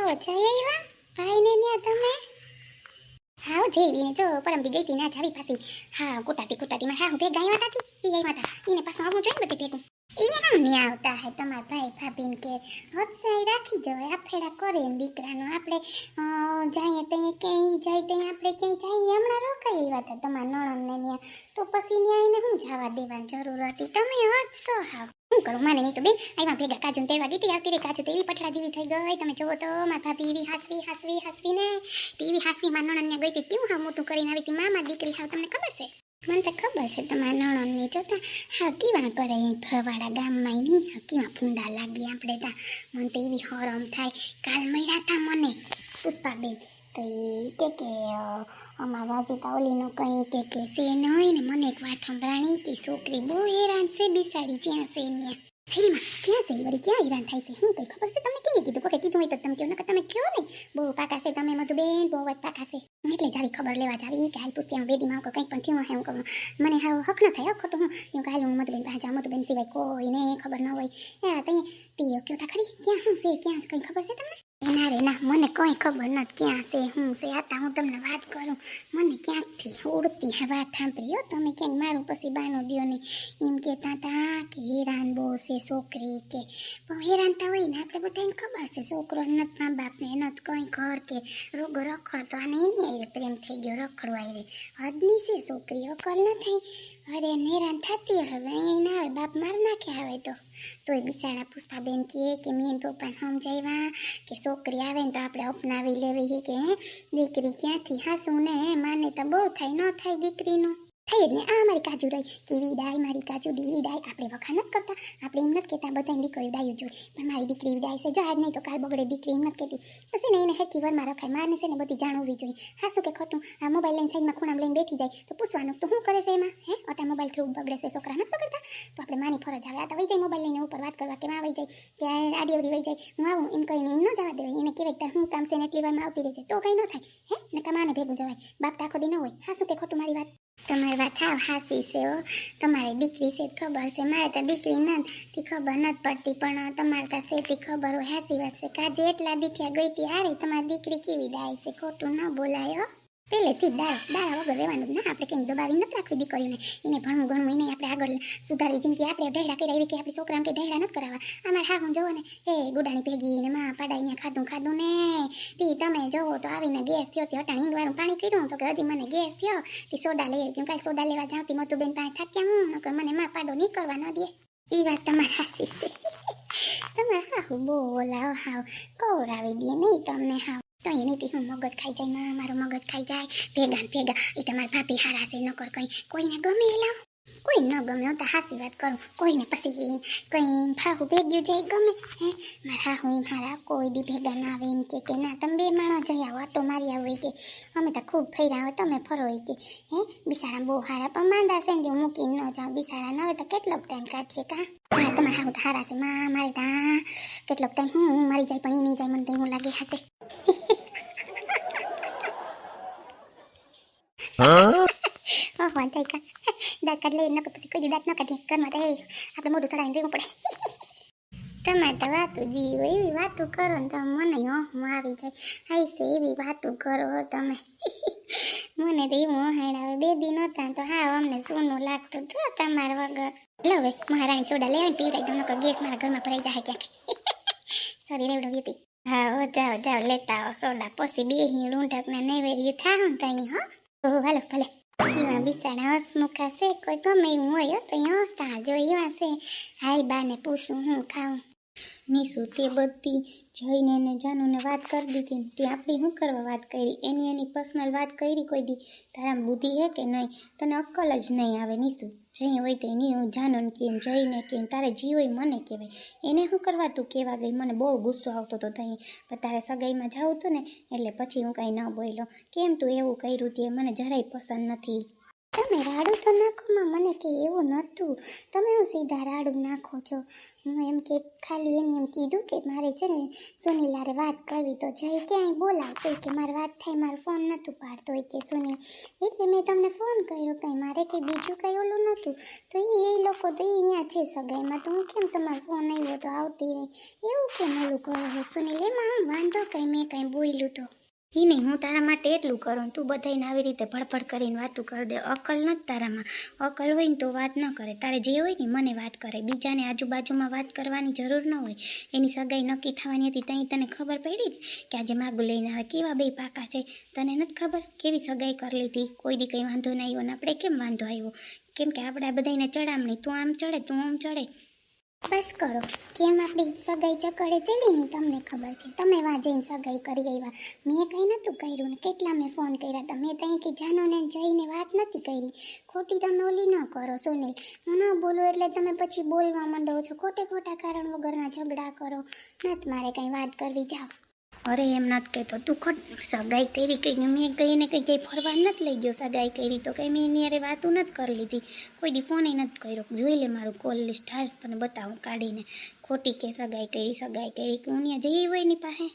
જઈ આવ્યા ભાઈને ત્યાં તમે? હા જેવીને જો પરમથી ગઈ હતી ના જાવી પાછી. હા કુટાટી માં હા હું ભેગા આવ્યા હતા ઈ આવ્યા હતા ઈને પાછું આવું જોઈએ બધે ભેગું. ઈ નહીં આવતા હે તમારા ભાઈ ભાભીને કે હદસાઈ રાખી જવાય આફેડા કરે ને દીકરાનો. આપણે જઈએ ત્યાં ક્યાંય જાય ત્યાં આપણે ક્યાંય જઈએ હમણાં રોકાઈ આવ્યા હતા તમારા નણંદને ત્યાં, તો પછી ત્યાં એને હું જવા દેવાની જરૂર હતી? તમે હદસો હાવ. શું કરું માને નહીં તો બેન આવ્યા ભેગા કાજુ તેડવા ગઈ આવતી રે કાજુ તો એવી પઠલા જેવી થઈ ગઈ. તમે જોવો તો મારા ભાભી એવી હાસવી ને એવી હાસવી માં નણંદ ને ગઈ હતી કેવું હા મોટું કરીને આવી હતી મામા દીકરી હાવ. તમને ખબર છે? મને તો ખબર છે તમારા નણંદની જોતા હા કેવા કરે ભરવાડા ગામમાં નહીં હા કેવા ફૂંડા લાગી આપણે ત્યાં. મને તો એવી હરમ થાય. કાલ મળ્યા હતા મને પુષ્પાબેન તો એ કે અમારા રાજીતા ઓલીનું કંઈ કે છે ન હોય ને મને એક વાત સંભળાણી કે છોકરી બહુ હેરાન છે બિસાડી જ્યાં છે ત્યાં. હેરીમાં ક્યાં છે વળી ક્યાં હેરાન થાય છે? હું કઈ ખબર છે તમને? કેને કીધું કોઈ કીધું હોય તો તમે કહો નકર તમે કહો નહીં. બહુ પાકા છે તમે મધુબેન બહુ જ પાકા છે. એટલે જાવી ખબર લેવા જાવી કે હાલ પૂછતી વેદીમાં કંઈક પણ થયું હે હું કહું મને હાવ હક ન થાય ખોટું. હું કાલ હું મધુબેન પાસે જાઉં મધુબેન સિવાય કોઈને ખબર ન હોય. હા તઈ તીયો કયો તા ખરી ક્યાં શું છે ક્યાં કંઈ ખબર છે તમને? ના રે ના મને કોઈ ખબર નથી ક્યાં છે હું છે. આતા હું તમને વાત કરું મને ક્યાંકથી ઉડતી હે વાત સાંભળી હો તમે ક્યાંક મારું પછી બાનો દ્યો નહીં એમ કહેતા હતા કે હેરાન બહુ છે છોકરી કે પણ હેરાનતા હોય ને આપણે બધાને ખબર છે છોકરો નથી મા બાપને નથી કંઈ ઘર કે રોગો રખડતો અને એની આરે પ્રેમ થઈ ગયો રખડવા આરે હદની છે છોકરી અકલ ન થાય. અરે હેરાન થતી હવે અહીં ના બાપ માર નાખે આવે તોય બિચારા પુષ્પાબેન કે મેન પપ્પાને સમજાવ્યા કે છોકરી આવે ને તો આપણે અપનાવી લેવી કે દીકરી ક્યાંથી હાસું ને માને તો બહુ થાય ન થાય દીકરીનું થઈ જ ને. આ મારી કાજુ રહી કેવી ડાય મારી કાજુ ડીવી ડાય આપણે વખા નથી કરતા આપણે એમ નથી કહેતા બધાને દીકરી ડાયું જોઈએ પણ મારી દીકરી ડાય છે જો આજ નહીં તો કાલ બગડે દીકરી એમ નથી કહેતી. પછી ને એને હેકી વરમાં રખાય મારને છે ને બધી જાણ હોવી જોઈએ. હાસું કે ખોટું? આ મોબાઈલ લઈને સાઈડમાં ખૂણામાં લઈને બેઠી જાય તો પૂછવાનું તો શું કરે છે એમાં હે ઓટા મોબાઈલ થ્રુ બગડે છે છોકરા નથી બગડતા? તો આપણે માની ફરજ આવે આ તો વહી જાય મોબાઈલ લઈને ઉપર વાત કરવા કે માં વહી જાય ત્યાં આડીઅવડી વહી જાય હું આવું એમ કહીને એમ ન જવા દેવાય. એને કહેવાય હું કામ છે ને એટલી વારમાં આવતી રહે છે તો કંઈ ન થાય હે ને કમાને ભેગું જવાય. બાપ તો આખો દી ન હોય. હાસું કે ખોટું મારી વાત? તમારી વાત હાવ હાસી છે હો. તમારી દીકરી છે ખબર છે મારે તો દીકરી નથી ખબર નથી પડતી પણ તમારે તો સેતી ખબર હોય. હાસી વાત છે કાજુ એટલા દીઠિયા ગઈ હતી હારી તમારી દીકરી કેવી ડાય છે ખોટું ન બોલાય હો. પહેલેથી દાડા વગર રહેવાનું ના આપણે કંઈ દબાવી નથી રાખવી દીકરીઓને. એને ભણવું ગણવું એને આપણે આગળ સુધારવી જિંદગી આપણે ઢેડા કરાવી કે આપણી છોકરાને કે ઢેડા નથી કરાવવા. અમારે હા હું જોવો ને એ ગુડાણી ભેગી ને માં પાડાઈને ખાધું ને તી તમે જોવો તો આવીને ગેસ થયો અટાણ હિંગવાળું પાણી કર્યું તો કે હજી મને ગેસ થયો તી સોડા લઈ આવી કાંઈ સોડા લેવા જાવતી મધુબેન પાસે થાક્યા હું નકર મને માં પાડો નહીં કરવા ન દે. એ વાત તમારે હાસી છે. તમારે હાહુ બોલાવો હાવ કવરાવી દે નહીં તમને હાવ તો એનીથી હું મગજ ખાઈ જાય માં મારું મગજ ખાઈ જાય ભેગા એ તમારા ભાભી હારા છે નકર કંઈ કોઈને ગમે લાવ કોઈ ન ગમે હું તો હાસી વાત કરું કોઈને પછી કંઈ ફાહું ભેગ્યું જાય ગમે હે મારા હાહુ એમ હારા કોઈ દી ભેગા ના આવે એમ કે ના તમે બે માણસ જઈ આવો આટો મારી આવો કે અમે તો ખૂબ ફર્યા હોય તમે ફરો કે હે બિસાડા બહુ હારા પણ માંદા છે ને મૂકીને ન જાઓ બિસાડા ન હોય તો કેટલોક ટાઈમ કાઢીએ કા હા તમારા હાહુ તો હારા છે માં મારે ત્યાં કેટલોક ટાઈમ હું મારી જાય પણ એ નહીં જાય મને તો એવું લાગે હાથે ઓહો દાંત કાઢ લે ન પછી કોઈ દાંત ન કાઢીએ ઘરમાં તો આપણે મોઢું ચડાવીને રહેવું પડે. તમારે તો વાતું જીવો એવી વાતું કરો ને તમે મને હું આવી જાય હાઈ છે એવી વાતું કરો તમે મને તો એવું હાડ આવે 2 દી નહોતા તો હા અમને સોનું લાગતું તો તમારા વગર. લો હવે મહારાણી સોડા લેવાને પીવડાવી તમને ગેસ મારા ઘરમાં ભરાઈ જાય ક્યાંક સોરી રેવડો હતી. હા જાઓ લેતા આવો સોડા પછી બે ઊંઢક ના નૈવેર્યું થાવ ને તઈ હો હાલો ભલે એવા બિચારા હસમુખા છે કોઈ ગમે એવું હોય તો અહીંયા તા જો એવા છે હાઈ બાને પૂછું હું ખાઉં નીસું તે બધી જઈને એને જાનુને વાત કરી દીધી તે આપણી શું કરવા વાત કરી એની પર્સનલ વાત કરી કોઈ દી તારા બુદ્ધિ હે કે નહીં તને અક્કલ જ નહીં આવે નીસું જઈ હોય તો એની જાનુને કેમ જઈને કેમ તારે જી હોય મને કહેવાય એને શું કરવા તું કહેવા ગઈ મને બહુ ગુસ્સો આવતો હતો તઈ પણ તારે સગાઈમાં જાવું હતું ને એટલે પછી હું કાંઈ ન બોલ્યો કેમ તું એવું કર્યું તે મને જરાય પસંદ નથી. તમે રાડું તો નાખોમાં મને કે એવું નહોતું. તમે હું સીધા રાડું નાખો છો. હું એમ કે ખાલી એને એમ કીધું કે મારે છે ને સુનિલ હારે વાત કરવી તો જઈ ક્યાંય બોલાવતો હોય કે મારે વાત થાય મારો ફોન નહોતું પાડતો હોય કે સુનિલ, એટલે મેં તમને ફોન કર્યો. કંઈ મારે કંઈ બીજું કંઈ ઓલું નહોતું. તો એ લોકો તો એ ત્યાં છે સગાઈમાં, તો હું કેમ તમારો ફોન આવ્યો તો આવતી રહી એવું કેમ ઓલું કરો છો સુનિલ? એમાં હું વાંધો કંઈ મેં કંઈ બોલ્યું તો એ નહીં. હું તારા માટે એટલું કરું, તું બધાને આવી રીતે ભડભડ કરીને વાતું કરી દે. અકલ નથી તારામાં. અકલ હોય ને તો વાત ન કરે. તારે જે હોય ને મને વાત કરે, બીજાને આજુબાજુમાં વાત કરવાની જરૂર ન હોય. એની સગાઈ નક્કી થવાની હતી ત્યાં તને ખબર પડી કે આજે માગું લઈને આવે. કેવા બે પાકા છે તને નથી ખબર? કેવી સગાઈ કરી લીધી, કોઈ દી કંઈ વાંધો નહીં આવ્યો ને આપણે કેમ વાંધો આવ્યો? કેમ કે આપણે બધાને ચડામણી, તું આમ ચડે તું આમ ચડે. બસ કરો. કેમ આપણી સગાઈ ચકડે ચડી ને તમને ખબર છે. તમે વાં જઈને સગાઈ કરી આવ્યા, મેં કંઈ નહોતું કર્યું ને કેટલા મેં ફોન કર્યા હતા. મેં ત્યાં કે જાનોને જઈને વાત નથી કરી. ખોટી તમે ઓલી ન કરો સુનિલ. હું ન બોલું એટલે તમે પછી બોલવા માંડો છો. ખોટા કારણ વગરના ઝઘડા કરો. નથી મારે કંઈ વાત કરવી, જાઓ. અરે એમ નથી કહેતો તું. સગાઈ કરી કંઈ મેં કહીને કંઈ ક્યાંય ફરવા નથી લઈ ગયો. સગાઈ કરી તો કંઈ મેં એની યારે વાતું નથી કરી લીધી. કોઈ દી ફોને નથી કર્યો. જોઈ લે મારું કોલ લિસ્ટ, હાલ તને બતાવું કાઢીને. ખોટી કે સગાઈ કરી કે હું ત્યાં જઈ હોય એની પાસે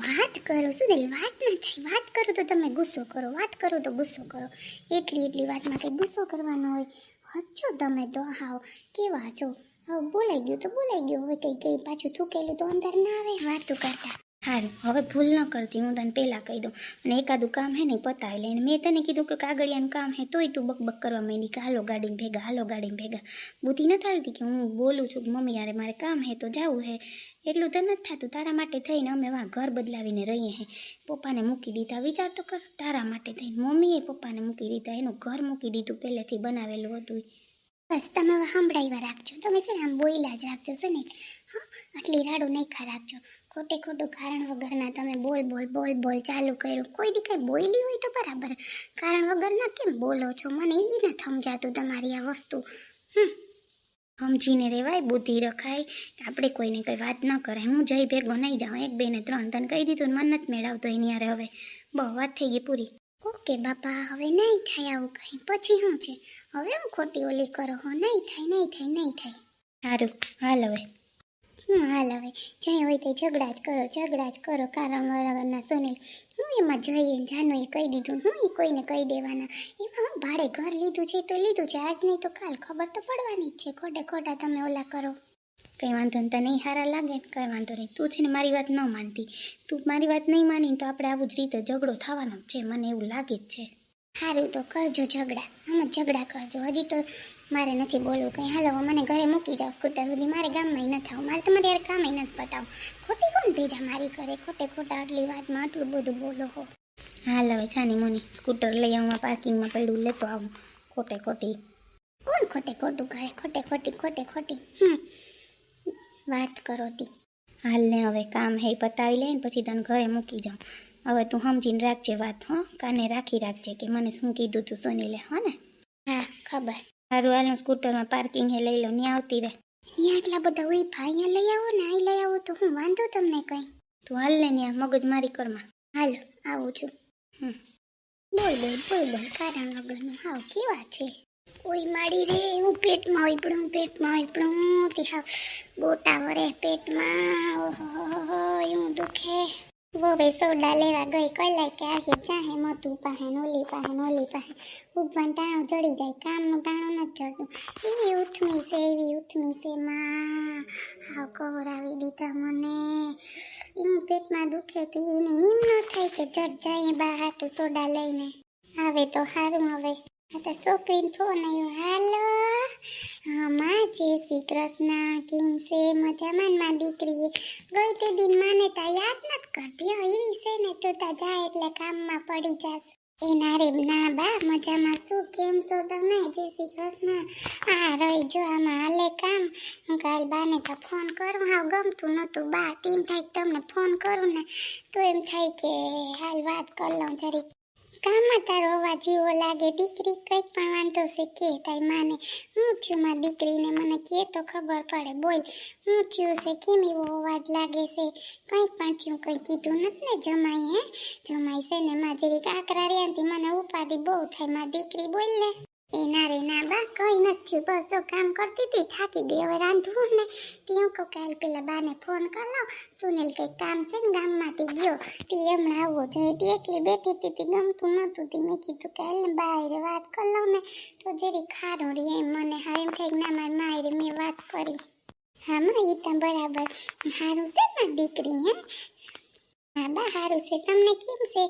વાત કરો સુનિલ. વાત ના થાય. વાત કરો તો તમે ગુસ્સો કરો, વાત કરો તો ગુસ્સો કરો. એટલી વાતમાં કંઈ ગુસ્સો કરવાનો હોય? હચ્ચો તમે તો હાવ કેવા છો. હવે બોલાઈ ગયું તો બોલાઈ ગયું. હવે કંઈ પાછું થૂકેલું તો અંદર ના આવે વાતું કરતા. હારું હવે ભૂલ ન કરતી, હું તને પહેલાં કહી દઉં. અને એકાદું કામ હે ને પતાવી લઈને. મેં તને કીધું કે કાગળિયાનું કામ હે તોય તું બકબક કરવા માંડી કે હાલો ગાડીને ભેગા. બુદ્ધિ નથી આવતી કે હું બોલું છું કે મમ્મી યારે મારે કામ હે તો જાવું હે. એટલું તો નથી થતું. તારા માટે થઈને અમે વાં ઘર બદલાવીને રહીએ હે. પપ્પાને મૂકી દીધા. વિચાર તો કર, તારા માટે થઈને મમ્મીએ પપ્પાને મૂકી દીધા. એનું ઘર મૂકી દીધું પહેલેથી બનાવેલું હતું. બસ તમે હવે સાંભળાવ્યા રાખજો. તમે છે ને આમ બોયલા જ રાખજો છે ને. હા, આટલી રાડું નહીં ખા રાખજો. ખોટું કારણ વગરના તમે બોલ ચાલુ કર્યું. કોઈ દી કંઈ બોયલી હોય તો બરાબર, કારણ વગરના કેમ બોલો છો? મને એ નથી સમજાતું તમારી આ વસ્તુ. સમજીને રહેવાય, બુદ્ધિ રખાય. આપણે કોઈને કંઈ વાત ન કરાય. હું જઈ ભેગો નહીં જાઉં. 1 2 ને 3 તને કહી દીધું ને, મન નથી મેળવતો એની યારે. હવે બહુ વાત થઈ ગઈ પૂરી. ઓકે બાપા, હવે નહીં થાય આવું કંઈ. પછી શું છે? હવે હું ખોટી ઓલી કરો હો? નહીં થાય. સારું હાલ હવે. હાલ હવે જ્યાં હોય તે ઝઘડા જ કરો કારણ વગરના સુનિલ. હું એમાં જઈએ જાનુએ કહી દીધું. હું એ કોઈને કહી દેવાના. એમાં હું ભાડે ઘર લીધું છે તો લીધું છે, આજ નહીં તો કાલ ખબર તો પડવાની જ છે. ખોટા તમે ઓલા કરો. કંઈ વાંધો નહીં, તને સારા લાગે ને કંઈ વાંધો નહીં. તું છે ને મારી વાત ન માનતી. તું મારી વાત નહીં માની તો આપણે આવું જ રીતે ઝઘડો થવાનો જ છે, મને એવું લાગે જ છે. સારું તો કરજો ઝઘડા, આમ જ ઝઘડા કરજો. હજી તો મારે નથી બોલવું કંઈ. હાલો મને ઘરે મૂકી જાઓ સ્કૂટર સુધી. મારે ગામમાં નથી આવું. મારે તમારે યાર કામે નથી પતાવું. ખોટી કોણ ભેજા મારી કરે? ખોટા આટલી વાતમાં આટલું બધું બોલો હો. હાલ હવે છાની મોની સ્કૂટર લઈ આવું, પાર્કિંગમાં પડ્યું લેતો આવું. ખોટી કોણ ખોટું કરે? ખોટી વાત કરો તી. હાલ ને હવે કામ હે પતાવી લે ને પછી તને ઘરે મૂકી જાઉં. હવે તું સમજીને રાખજે વાત. કાને રાખજે કે મને શું કીધું તું સુનિલે. હો ને? હા ખબર. સારું હાલ, સ્કૂટરમાં પાર્કિંગ હે લઈ લો. ત્યાં આવતી રહે. ત્યાં એટલા બધા હોય ભાઈ, અહીંયા લઈ આવો ને અહીં લઈ આવો તો હું વાંધો તમને કંઈ? તું હાલ ને ત્યાં મગજ મારી કરમાં. હાલ આવું છું. બોલ કારણ વગરનું હાવ કેવા છે. કોઈ માડી રે હું પેટમાં હોય તે હાવ ગોટા વરે પેટમાં. ઓહો એવું દુખે. હવે સોડા લેવા ગઈ કલાઈ કે આહી ચાહે મધુ પાસે ઓલી પાસે ઉભવાનું ટાણું ચડી જાય. કામનું ટાણું નથી ચડતું. એવી ઉથમી છે માં. હાવ કવરાવી દીધા મને. એમ પેટમાં દુખે તો એને એમ ન થાય કે જટ જાય બહાર તો સોડા લઈને આવે તો સારું. હવે આ તો છોકરીને ફોન આવ્યો. હાલો હા માં, જય શ્રી કૃષ્ણ. કેમ છે? મજામાં માં દીકરી? ગઈ તે દિન માને તા યાદ નથી કરતી. એવી છે ને તું તા જાય એટલે કામમાં પડી જાસ. એના રે ના બા મજામાં. શું કેમ છો તમે? જય શ્રી કૃષ્ણ. આ રહી જો આમાં હાલે કામ. હું કાલ બાને તો ફોન કરું. હાવ ગમતું નહોતું બા. તેમ થાય કે તમને ફોન કરું ને તો એમ થાય કે હાલ વાત કરી લઉં જરીક. કામમાં તારો અવાજ એવો લાગે દીકરી કંઈક પણ વાંધો છે કે તારી માને હું થયું માં દીકરીને મને કે તો ખબર પડે બોલ હું થયું છે કેમ એવો અવાજ લાગે છે કંઈક પણ થયું કંઈ કીધું નથી ને જમાઈ જમાઈ છે ને માં જરીક આકરા રહ્યા મને ઉપાધિ બહુ થાય માં દીકરી બોલ લે એ ના રે ના બા કઈ નથી બસ જો કામ કરતી હતી થાકી ગઈ હવે રાંધવું ને તું કહું કાલ પેલા બાને ફોન કરી લઉં સુનિલ કંઈક કામ છે ને ગામમાંથી ગયો તે હમણાં આવવો જોઈએ તે એકલી બેઠી હતી ગમતું નહોતું તે મેં કીધું કાલ ને બહાર વાત કરી લઉં ને તો જરી ખારું રે એમ મને હવે એમ થાય ના મારી માયરે મેં વાત કરી હા માં એ તો બરાબર સારું છે મારી દીકરી હા બા સારું છે તમને કેમ છે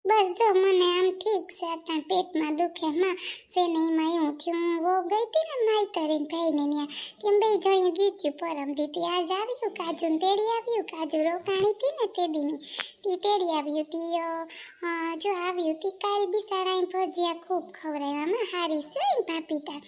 બસ જો મને આમ ઠીક છે આટલા પેટમાં દુખે માં છે ને એમાં એવું થયું હું વો ગઈ હતી ને માઈતરીને ભાઈને ત્યાં તેમ બે જણી ગીચ્યું પરમ દીધી આજ આવ્યું કાજુને તેડી આવ્યું કાજુ રોકાણી હતી ને તે દીની તી તેડી આવ્યું તી જો આવ્યું તી કાલ બિસારાઈ ભજીયા ખૂબ ખવડાવ્યામાં હારી છે ને પાપીતા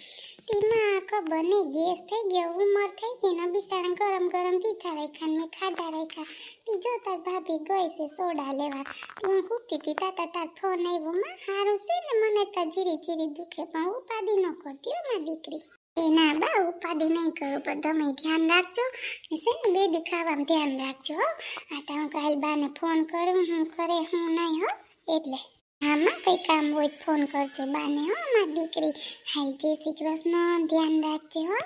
તીમાં ખબર નહીં ગેસ થઈ ગયો ઉંમર થઈ ગઈ ને બિસારા ગરમ ગરમ દીધા રાખ્યા મેં ખાધા રાખ્યા તી જો તાર ભાભી ગઈ છે સોડા લેવા હું કૂકતી હતી તાર ફોન આવ્યો માં સારું છે ને મને તો જીરી જીરી દુખે પણ ઉપાધિ ન કરતી હો માં દીકરી એ ના બા ઉપાધિ નહીં કરું પણ તમે ધ્યાન રાખજો ને છે ને બે દી ખાવામાં ધ્યાન રાખજો હો આ તો હું કાલ બાને ફોન કરું હું કરે હું નહીં હો એટલે હા માં કંઈ કામ હોય ફોન કરજો બાને હો માં દીકરી હાલ જય શ્રી કૃષ્ણ ધ્યાન રાખજો હો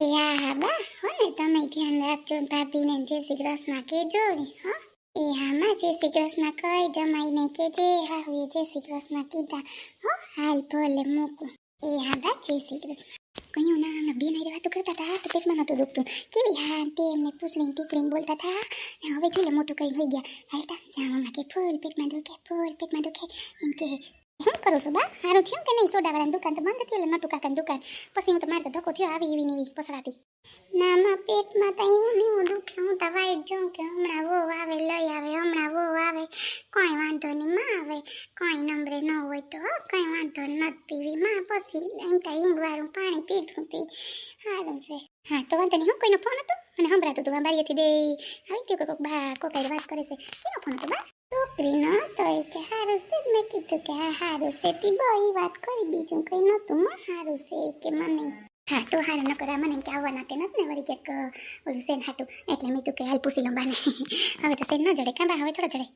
હા હા બા હો ને તમે ધ્યાન રાખજો ભાભીને જય શ્રી કૃષ્ણ કહેજો હો એ હામાં જય શ્રી કૃષ્ણ કઈ જમાઈને કે જે હા હું જય શ્રી કૃષ્ણ કીધા હો હાલ ભલે મૂકું એ હા બા જય શ્રી કૃષ્ણ કહ્યું ના અમે બેન હારે વાતો કરતા હતા તો પેટમાં નહોતું દુખતું કેવી હા તે એમને પૂછડીને ટીકડીને બોલતા હતા હવે જોઈ લે મોટું કઈ થઈ ગયા હાલતા જાવામાં કે ફૂલ પેટમાં દુખે એમ કે શું કરું છું બા સારું થયું કે નહીં સોડાવાળાની દુકાન તો બંધ હતી એટલે નટુ કાકાની દુકાન પછી હું તો મારે તો ધક્કો થયો આવી એવી પસરાતી ના માં પેટમાં તો એવું ને એવું દુખે હું તો વાઈટ જોઉં કે હમણાં વો આવે લઈ આવે હમણાં વો આવે કોઈ વાંધો નહીં માં આવે કોઈ નંબરે ન હોય તો કંઈ વાંધો નથી પીવી માં પછી એમ તો હિંગવાળું પાણી પીધું હતી સારું છે હા તો વાંધો નહીં હું કોઈનો ફોન હતો મને સંભળાતું હતું બારીએથી દે આવી ગયું કે કોઈક બા કોકાઈ વાત કરે છે કેનો ફોન હતો બા છોકરીનો તો એ કે સારું છે મેં કીધું કે હા સારું છે તી બહુ વાત કરી બીજું કંઈ નહોતું માં સારું છે કે મને હા તો હારું ન કરા મને એમ કે આવવાના કે નથી ને વળી ક્યાંક ઓલું સેન હાટું એટલે મેં તું કે હાલ પૂછી લઉં બાને હવે તો સેન ન જડે કાં બા હવે થોડો જડે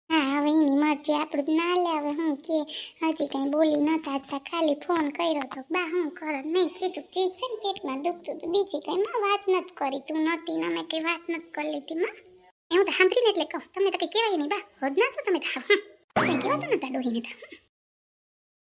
હા હવે એની મરજી આપણું ના લે હવે હું કે હજી કંઈ બોલી નતા હતા ખાલી ફોન કર્યો તો બા હું કરો નહીં કીધું ચીજ છે ને પેટમાં દુખતું તો બીજી કંઈ માં વાત નથી કરી તું નહોતી ને મેં કંઈ વાત નથી કરી લીધી માં હું તો સાંભળીને એટલે કહું તમને તો કંઈ કહેવાય નહીં બા હોદ ના છો તમે તો કંઈ કહેવાતું નતા ડોહીને તો